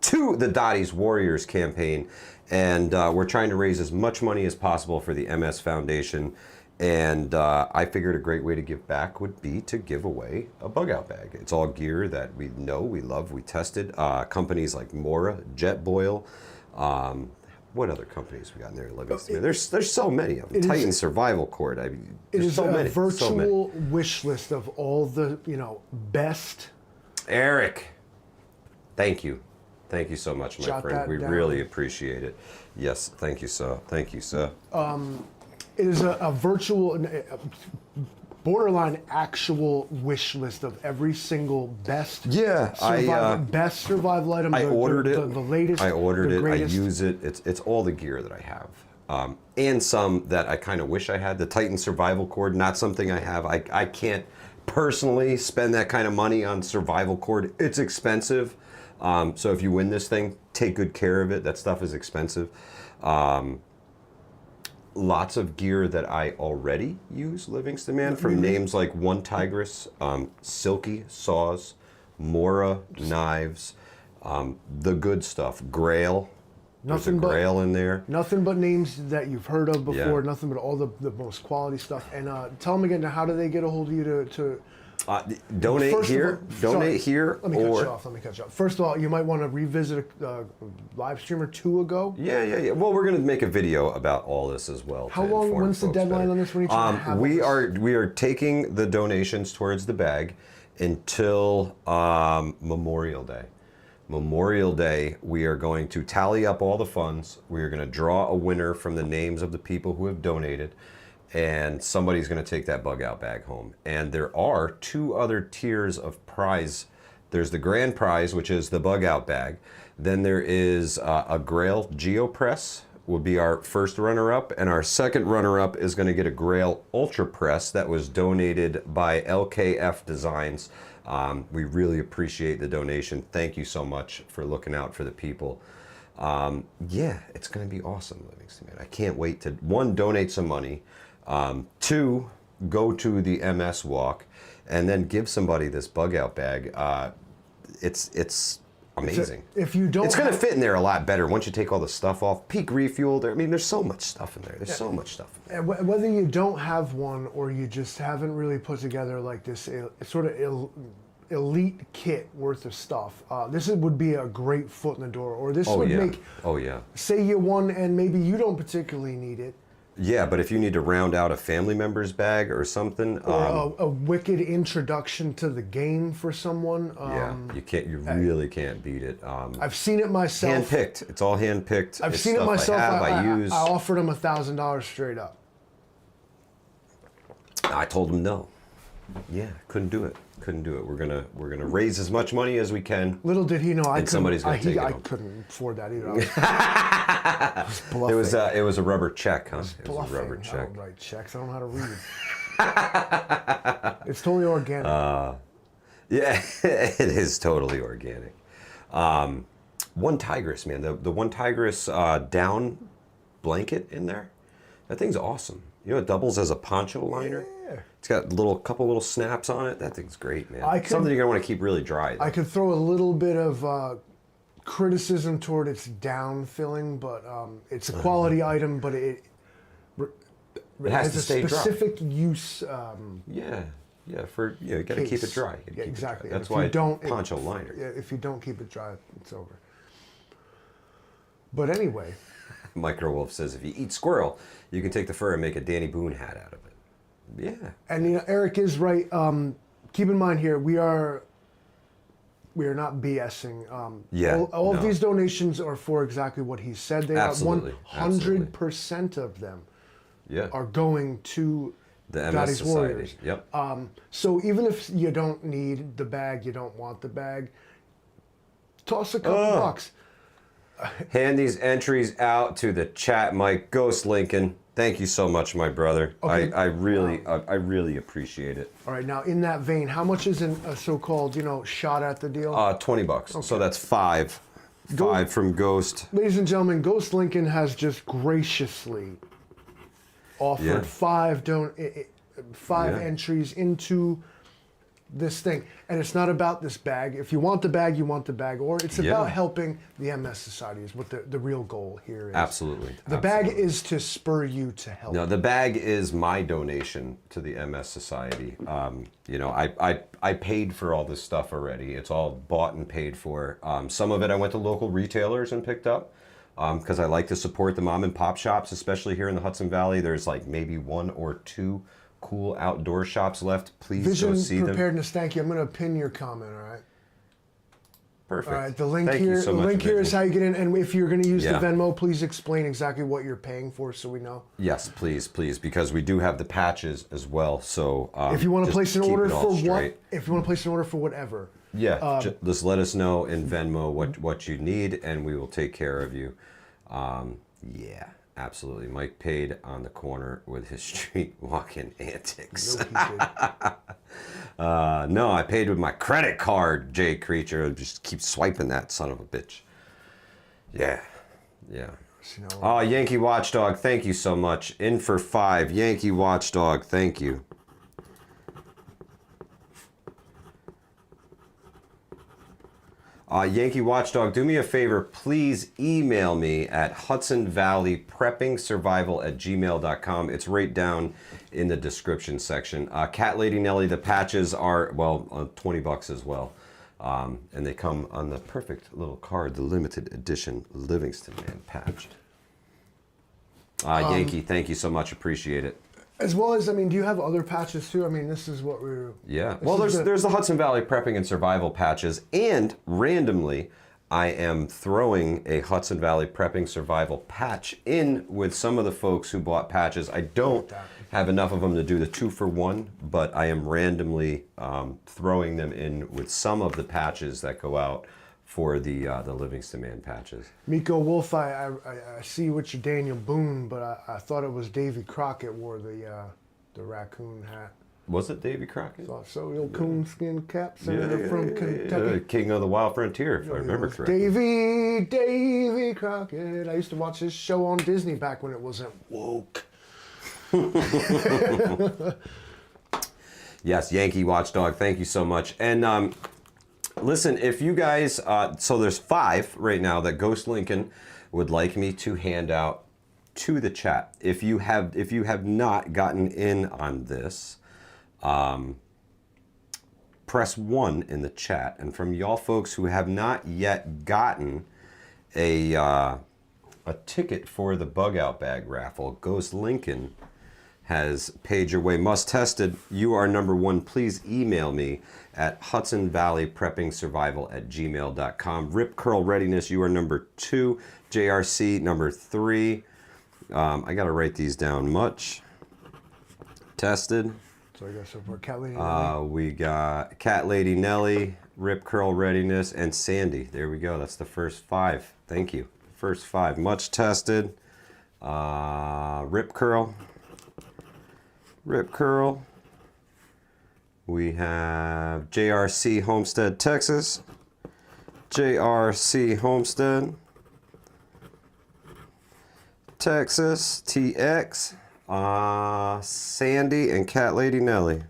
to the Dottie's Warriors campaign. And we're trying to raise as much money as possible for the MS Foundation. And I figured a great way to give back would be to give away a bug out bag. It's all gear that we know, we love, we tested. Companies like Mora, Jetboil, what other companies we got in there? Livingston. There's so many of them. Titan Survival Cord. I mean, It there's is so a many. virtual wish list of all the best. Eric, thank you. Thank you so much, my Jot friend. that We down. really appreciate it. Yes, thank you, sir. Thank you, sir. It is a virtual, borderline actual wish list of every single best. Yeah, best survival item. I ordered it. The latest. I ordered the it. greatest. I use it. It's all the gear that I have, and some that I kind of wish I had. The Titan Survival Cord, not something I have. I can't personally spend that kind of money on survival cord. It's expensive. So if you win this thing, take good care of it. That stuff is expensive. Lots of gear that I already use, Livingston Man, from names like One Tigress, Silky Saws, Mora Knives, the good stuff, Grail. There's a Grail in there. Nothing but names that you've heard of before. Yeah. Nothing but all the most quality stuff. And tell them again, how do they get a hold of you to Donate First of here. all- Donate sorry, here. Let me cut you off. First of all, you might want to revisit a live stream or two ago. Yeah. Well, we're gonna make a video about all this as well. How to long? inform When's the folks deadline better. on this? When you trying to have we all this? are taking the donations towards the bag until Memorial Day. Memorial Day, we are going to tally up all the funds. We are going to draw a winner from the names of the people who have donated, and somebody's going to take that bug out bag home. And there are two other tiers of prize. There's the grand prize, which is the bug out bag. Then there is a Grail GeoPress will be our first runner-up, and our second runner-up is going to get a Grail Ultra Press that was donated by LKF Designs. We really appreciate the donation. Thank you so much for looking out for the people. Yeah, it's going to be awesome, Livingston, man. I can't wait to, one, donate some money, two, go to the MS walk, and then give somebody this bug out bag. It's amazing. If you don't, It's going to fit in there a lot better once you take all the stuff off. Peak refuel. I mean, there's so much stuff in there. There's so much stuff in there. Whether you don't have one or you just haven't really put together like this sort of elite kit worth of stuff, this would be a great foot in the door. Or this would make, Oh, yeah. say you won and maybe you don't particularly need it. Yeah, but if you need to round out a family member's bag or something, Or a wicked introduction to the game for someone. yeah, you really can't beat it. I've seen it myself. Handpicked. It's all handpicked. I've It's seen it stuff myself. I use. I offered him $1,000 straight up. I told him no. Yeah, couldn't do it. We're gonna raise as much money as we can. Little did he know somebody's gonna take it I home. couldn't afford that either. I was bluffing. It was a rubber check, huh? It was a Bluffing. rubber I check. don't write checks. I don't know how to read. It's totally organic. Yeah, it is totally organic. One Tigress, man. The One Tigress down blanket in there. That thing's awesome. You know, it doubles as a poncho liner. Yeah. It's got couple little snaps on it. That thing's great, man. I Something you're gonna want to keep really dry, though. I could throw a little bit of criticism toward its down filling, but it's a quality item, but it has has to a stay dry. specific use. Yeah, you gotta keep it dry. You gotta Yeah, keep it exactly. dry. That's If why you don't, poncho liner. Yeah, if you don't keep it dry, it's over. But anyway, Micro Wolf says if you eat squirrel, you can take the fur and make a Danny Boone hat out of it. Yeah. and you know, Eric is right. Keep in mind here, we are not BSing. Yeah, all of no. these donations are for exactly what he said. They Absolutely, are 100% of them Yeah. are going to The MS Daddy's Society. Warriors. Yep. So even if you don't need the bag, you don't want the bag, toss a couple bucks. Hand these entries out to the chat, Mike. Ghost Lincoln. Thank you so much, my brother. Okay. I really appreciate it. All right, now in that vein, how much is a so-called, shot at the deal? $20. So that's five. Five from Ghost. Ladies and gentlemen, Ghost Lincoln has just graciously offered Yeah. five Yeah. entries into this thing. And it's not about this bag. If you want the bag, you want the bag. Or it's Yeah. about helping the MS Society is what the real goal here is. Absolutely. The bag is to spur you to help. No, the bag is my donation to the MS Society. I paid for all this stuff already. It's all bought and paid for. Some of it I went to local retailers and picked up because I like to support the mom and pop shops, especially here in the Hudson Valley. There's like maybe one or two cool outdoor shops left. Please Vision go see them. Preparedness, thank you. I'm going to pin your comment, all right? Perfect. All right, the link Thank here. you so The much, link here is Vision. how you get in. And if you're going to use the Yeah. Venmo, please explain exactly what you're paying for, so we know. Yes, please, because we do have the patches as well. So If you want to just place an keep order it all for what, straight. if you want to place an order for whatever, Yeah, just let us know in Venmo what you need, and we will take care of you. Yeah, absolutely. Mike paid on the corner with his street walking antics. no, he did. No, I paid with my credit card, Jay Creature. Just keep swiping that son of a bitch. Yeah. Oh, Yankee Watchdog, thank you so much. In for 5. Yankee Watchdog, thank you. Yankee Watchdog, do me a favor. Please email me at hudsonvalleypreppingsurvival@gmail.com. It's right down in the description section. Cat Lady Nelly, the patches are, $20 as well. And they come on the perfect little card, the limited edition Livingston Man patch. Yankee, thank you so much. Appreciate it. As well as, do you have other patches too? This is what we're... Yeah. Well, there's the Hudson Valley Prepping and Survival patches, and randomly, I am throwing a Hudson Valley Prepping Survival patch in with some of the folks who bought patches. I don't have enough of them to do the 2-for-1, but I am randomly throwing them in with some of the patches that go out for the Livingston Man patches. Miko Wolf, I see what you Daniel Boone, but I thought it was Davy Crockett wore the raccoon hat. Was it Davy Crockett? Thought so, the old coonskin cap, senator from Kentucky. Yeah, King of the Wild Frontier, if I remember correctly. Davy Crockett. I used to watch this show on Disney back when it wasn't woke. Yes, Yankee Watchdog, thank you so much. And listen, if you guys, so there's 5 right now that Ghost Lincoln would like me to hand out to the chat. If you have not gotten in on this, press 1 in the chat. And from y'all folks who have not yet gotten a a ticket for the bug out bag raffle. Ghost Lincoln has paid your way. Must tested. You are number 1. Please email me at hudsonvalleypreppingsurvival@gmail.com. Rip Curl Readiness. You are number 2. JRC number 3. I got to write these down. Much tested. So I guess so far, Cat Lady Nelly. We got Cat Lady Nelly, Rip Curl Readiness, and Sandy. There we go. That's the first 5. Thank you. First 5. Much tested. Rip Curl. Rip Curl. We have JRC Homestead, Texas. JRC Homestead, Texas, TX. Sandy and Cat Lady Nelly.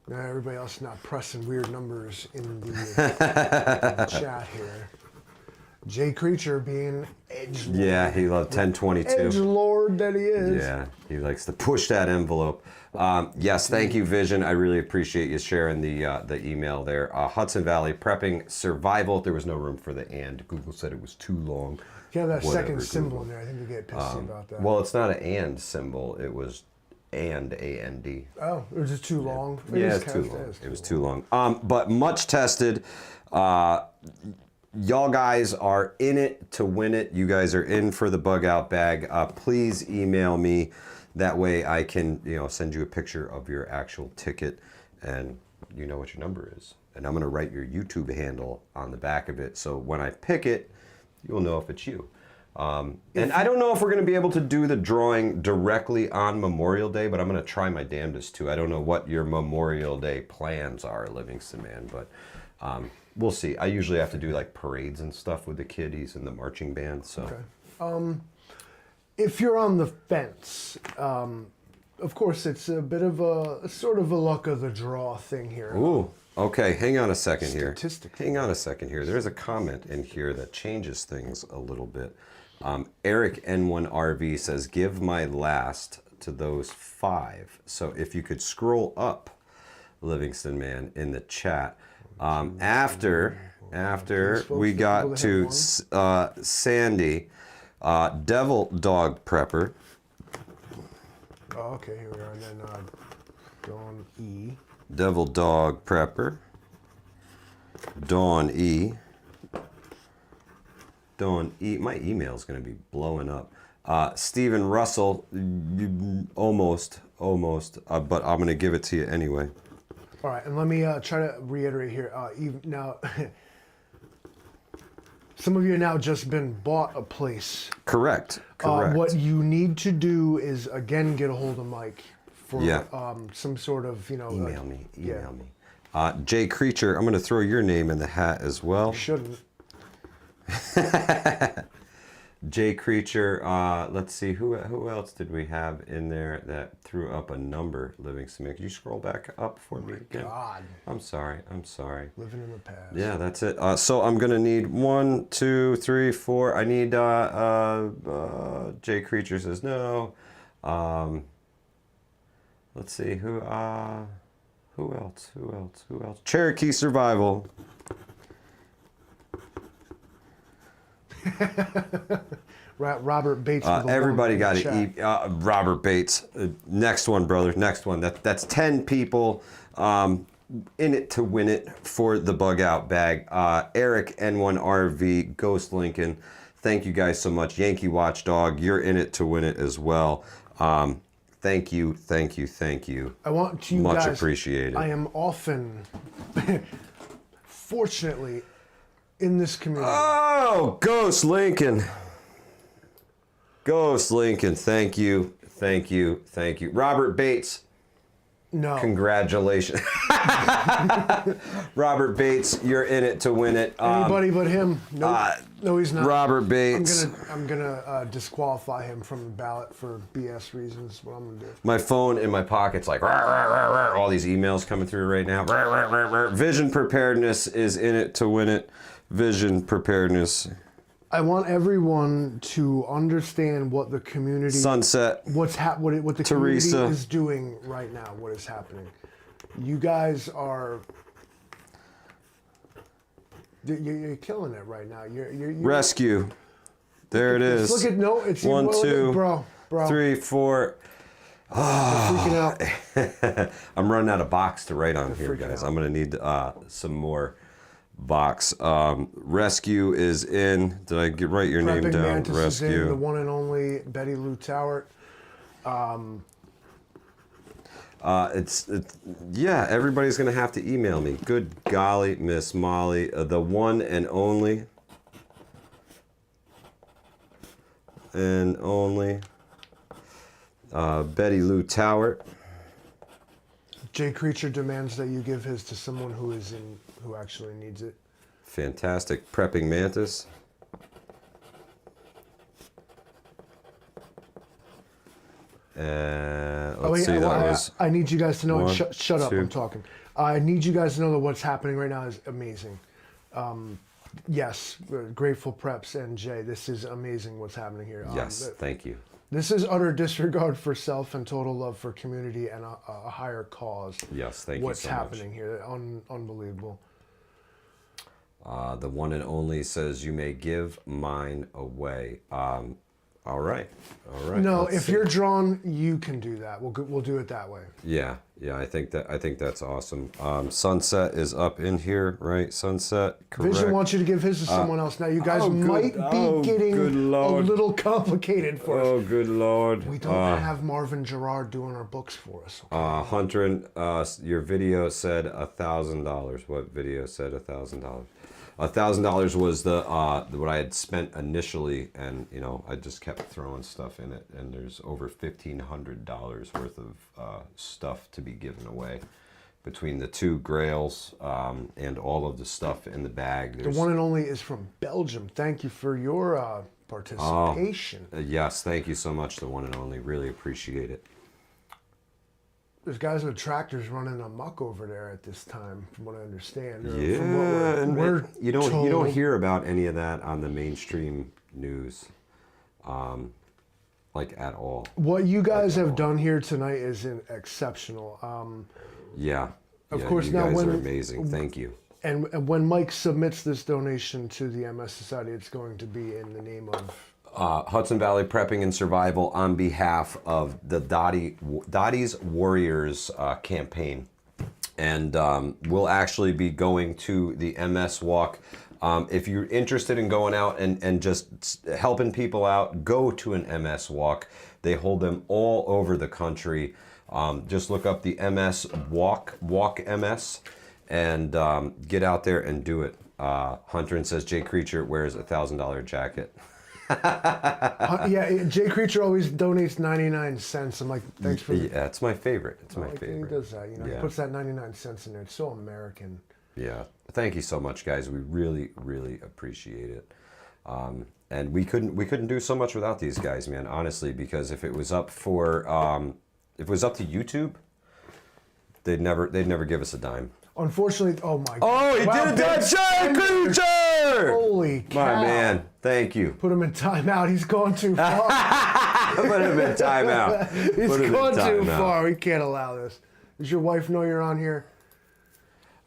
Now everybody else not pressing weird numbers in the chat here. Jay Creature being edgelord. Yeah, he loved 1022. Edgelord that he is. Yeah, he likes to push that envelope. Yes, thank you, Vision. I really appreciate you sharing the email there. Hudson Valley Prepping Survival. There was no room for the and. Google said it was too long. Yeah, that Whatever, second symbol Google. in there. I think you get pissy about that. Well, it's not an and symbol. It was and, A-N-D. Oh, it was just too long. Yeah, it's too long. It was too long. But much tested. Y'all guys are in it to win it. You guys are in for the bug out bag. Please email me. That way I can, send you a picture of your actual ticket, and you know what your number is. And I'm gonna write your YouTube handle on the back of it, so when I pick it, you'll know if it's you. And I don't know if we're going to be able to do the drawing directly on Memorial Day, but I'm going to try my damnedest to. I don't know what your Memorial Day plans are, Livingston Man, but we'll see. I usually have to do like parades and stuff with the kiddies and the marching band. So, okay. If you're on the fence, of course, it's a bit of a sort of a luck of the draw thing here. Ooh. Okay, hang on a second here. Statistically. Hang on a second here. There's a comment in here that changes things a little bit. Eric N1RV says, give my last to those 5. So if you could scroll up, Livingston Man, in the chat. After we got to Sandy, Devil Dog Prepper. Oh, okay, here we are. And then Dawn E. Devil Dog Prepper. Dawn E. Dawn E. My email's going to be blowing up. Stephen Russell, almost, but I'm going to give it to you anyway. All right, and let me try to reiterate here. Now, some of you have now just been bought a place. Correct. What you need to do is, again, get a hold of Mike for some sort of, Email me. Jay Creature, I'm going to throw your name in the hat as well. You shouldn't. Jay Creature, let's see, who else did we have in there that threw up a number, Livingston? Could you scroll back up for me again? God. I'm sorry. Living in the past. Yeah, that's it. So I'm going to need 1, 2, 3, 4. I need, Jay Creature says no. Let's see, who else? Cherokee Survival. Robert Bates. Everybody got to eat. Robert Bates. Next one, brother. Next one. That's 10 people in it to win it for the bug out bag. Eric N1RV, Ghost Lincoln. Thank you guys so much. Yankee Watchdog, you're in it to win it as well. Thank you. I want you much guys, appreciated. I am often, fortunately, in this community. Oh, Ghost Lincoln. Thank you. Robert Bates. No. Congratulations. Robert Bates, you're in it to win it. Anybody but him. Nope. No, he's not. Robert Bates. I'm gonna disqualify him from the ballot for BS reasons. What I'm gonna do. My phone in my pocket's like, rah, rah, rah, rah, all these emails coming through right now. Rah, rah, rah, rah. Vision Preparedness is in it to win it. Vision Preparedness. I want everyone to understand what the community, Sunset. what the Teresa. community is doing right now. What is happening? You guys are, you're killing it right now. You're Rescue. There it is. Look at no. It's 1, 2, bro. 3, 4. Freaking out. I'm running out of box to write on here, freaking guys. out. I'm gonna need some more box. Rescue is in. Did I write your name Prepping down? Mantis is in, the Rescue. one and only Betty Lou Towert. Yeah, everybody's gonna have to email me. Good golly, Miss Molly, the one and only, Betty Lou Towert. Jay Creature demands that you give his to someone who actually needs it. Fantastic. Prepping Mantis. Let's see, that was... I need you guys to know. 1, Shut up, 2. I'm talking. I need you guys to know that what's happening right now is amazing. Yes, Grateful Preps and Jay, this is amazing what's happening here. Yes, thank you. This is utter disregard for self and total love for community and a higher cause. Yes, thank you What's so much. happening here? Unbelievable. The one and only says, you may give mine away. All right. No, let's if see. you're drawn, you can do that. We'll do it that way. Yeah, I think that's awesome. Sunset is up in here, right? Sunset, correct. Vision wants you to give his to someone else. Now, you guys might be getting good a Lord. little complicated for us. Oh, good Lord. We don't have Marvin Gerard doing our books for us. Okay? Hunter, your video said $1,000. What video said $1,000? $1,000 was the what I had spent initially, and I just kept throwing stuff in it, and there's over $1,500 worth of stuff to be given away between the 2 grails and all of the stuff in the bag. The one and only is from Belgium. Thank you for your participation. Yes, thank you so much, the one and only. Really appreciate it. There's guys with tractors running amok over there at this time, from what I understand. Yeah, From what we're you don't told. hear about any of that on the mainstream news, like at all. What you guys have done here tonight is exceptional. Yeah. Of course, you now guys when- are amazing. Thank you. And when Mike submits this donation to the MS Society, it's going to be in the name of... Hudson Valley Prepping and Survival on behalf of the Dottie's Warriors campaign. And we'll actually be going to the MS Walk. If you're interested in going out and just helping people out, go to an MS Walk. They hold them all over the country. Just look up the MS Walk MS, and get out there and do it. Hunter says Jay Creature wears a $1,000 jacket. Yeah, Jay Creature always donates 99 cents. I'm like, thanks for... Yeah, it's my favorite. It's my He favorite. does that, He Yeah. puts that 99 cents in there. It's so American. Yeah, thank you so much, guys. We really, really appreciate it. And we couldn't do so much without these guys, man. Honestly, because if it was up for if it was up to YouTube, they'd never give us a dime. Unfortunately, oh my God. Oh, he Wow, did that, Jay Creature! Holy cow. My man, thank you. Put him in timeout. He's gone too far. Put him in timeout. He's Put him in gone too timeout. far. We can't allow this. Does your wife know you're on here?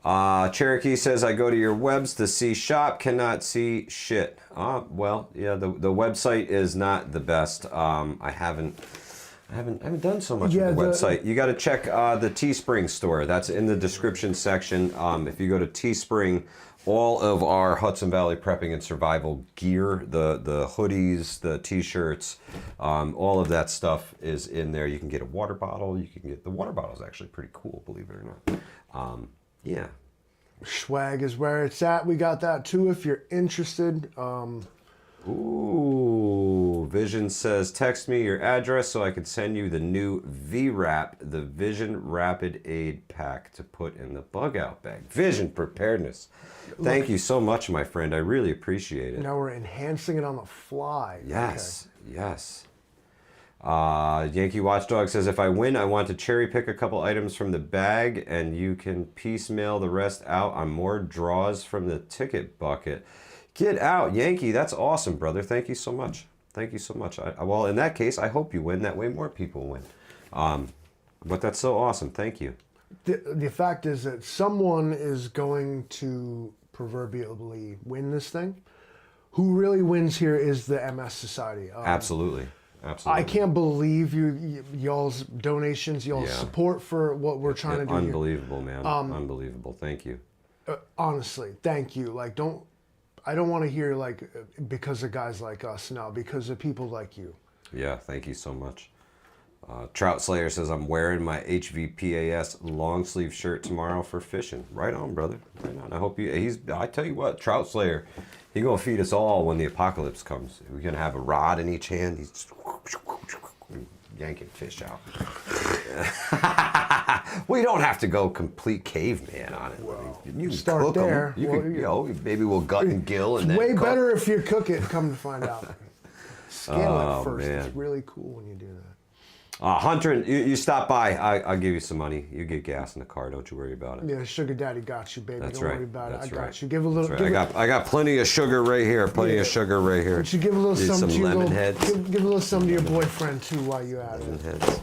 Cherokee says, I go to your webs to see shop, cannot see shit. Well, yeah, the website is not the best. I haven't done so much with the website. You got to check the Teespring store. That's in the description section. If you go to Teespring, all of our Hudson Valley Prepping and Survival gear, the hoodies, the t-shirts, all of that stuff is in there. You can get a water bottle. You can get the water bottle is actually pretty cool, believe it or not. Yeah. Swag is where it's at. We got that too if you're interested. Ooh, Vision says, text me your address so I can send you the new VRAP, the Vision Rapid Aid Pack to put in the bug out bag. Vision preparedness. Thank you so much, my friend. I really appreciate it. Now we're enhancing it on the fly. Yes, yes. Yankee Watchdog says, if I win, I want to cherry pick a couple items from the bag and you can piecemeal the rest out on more draws from the ticket bucket. Get out, Yankee. That's awesome, brother. Thank you so much. Thank you so much. Well, in that case, I hope you win. That way more people win. But that's so awesome. Thank you. The fact is that someone is going to proverbially win this thing. who really wins here is the MS Society. Absolutely. Absolutely. I can't believe y'all's donations, y'all's support for what we're trying to do. Unbelievable, man. Unbelievable. Thank you. Honestly, thank you. Like, I don't want to hear like because of guys like us now, because of people like you. Yeah, thank you so much. Trout Slayer says, I'm wearing my HVPAS long sleeve shirt tomorrow for fishing. Right on, brother. Right on. I hope I tell you what, Trout Slayer, he gonna feed us all when the apocalypse comes. We're gonna have a rod in each hand. He's just yanking fish out. We don't have to go complete caveman on it. Well, you can start cook there. them. Maybe we'll gut and gill and then Way cook. better if you cook it, come to find out. Scale it first. Man. It's really cool when you do that. Hunter, you stop by. I'll give you some money. You get gas in the car. Don't you worry about it. Yeah, Sugar Daddy got you, baby. That's Don't right. worry about That's it. I right. got you. Give a little. That's right. I got plenty of sugar right here. Plenty of sugar right here. But you give a little Need something some to your lemon little, heads. give a little something to your boyfriend too while you at Lemon it. heads.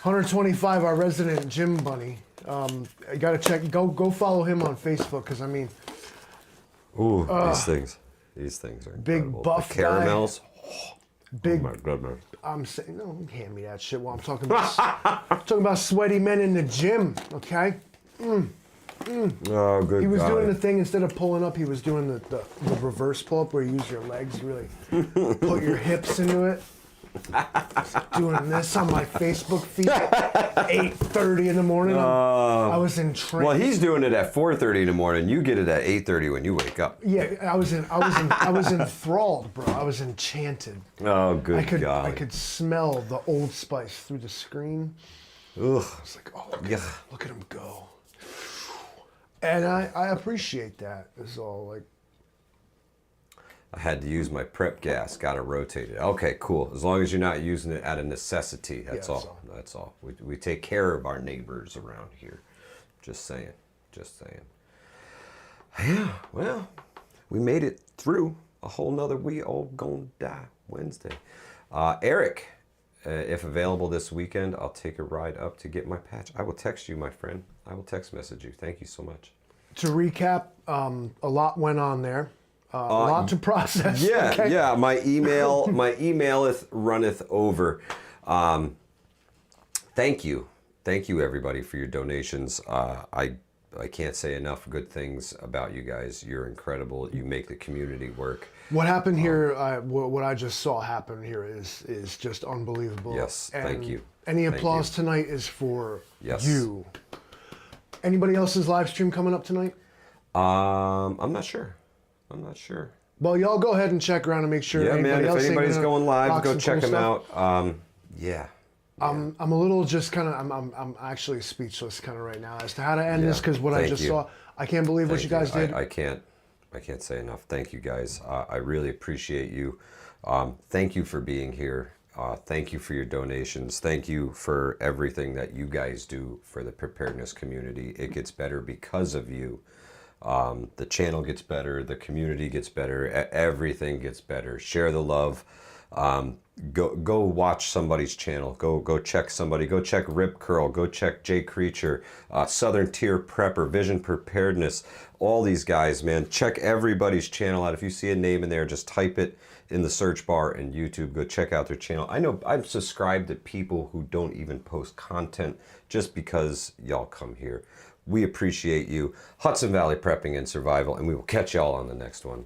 125, our resident gym bunny. I gotta check. Go follow him on Facebook, because I mean, Ooh, these things are big incredible. buff The caramels. big. Oh my goodness. I'm saying, no, don't hand me that shit while I'm talking about talking about sweaty men in the gym. Okay. Oh, good He was God. doing the thing, instead of pulling up, he was doing the reverse pull up where you use your legs, you really put your hips into it. Doing this on my Facebook feed at 8:30 in the morning. I was in trance. Well, he's doing it at 4:30 in the morning. You get it at 8:30 when you wake up. Yeah, I was enthralled, bro. I was enchanted. Oh, good God. I could smell the Old Spice through the screen. Ugh. I was like, oh, look at him go. And I appreciate that. It's all like, I had to use my prep gas. Got to rotate it. Okay, cool. As long as you're not using it out of necessity. That's all. That's all. We take care of our neighbors around here. Just saying. Just saying. Yeah, well, we made it through a whole nother We All Gonna Die Wednesday. Eric, if available this weekend, I'll take a ride up to get my patch. I will text you, my friend. I will text message you. Thank you so much. to recap, a lot went on there. A lot to process. Yeah, okay? yeah. My emaileth runneth over. Thank you everybody for your donations. I can't say enough good things about you guys. You're incredible. You make the community work. What happened here? What I just saw happen here is just unbelievable. Yes, and thank you. Any Thank applause you. tonight is for Yes. you. Anybody else's live stream coming up tonight? I'm not sure. Well, y'all go ahead and check around and make sure. Yeah, man. If else ain't anybody's gonna going live, box go some check cool them stuff. out. Yeah. I'm a little just kind of I'm actually speechless kind of right now as to how to end Yeah, this, because what I thank just you. saw, I can't believe what Thank you guys did. I can't say enough. Thank you guys. I really appreciate you. Thank you for being here. Thank you for your donations. Thank you for everything that you guys do for the preparedness community. It gets better because of you. The channel gets better. The community gets better. Everything gets better. Share the love. Go watch somebody's channel. Go check somebody. Go check Rip Curl. Go check Jay Creature, Southern Tier Prepper, Vision Preparedness. All these guys, man. Check everybody's channel out. If you see a name in there, just type it in the search bar in YouTube. Go check out their channel. I know I'm subscribed to people who don't even post content just because y'all come here. We appreciate you. Hudson Valley Prepping and Survival, and we will catch y'all on the next one.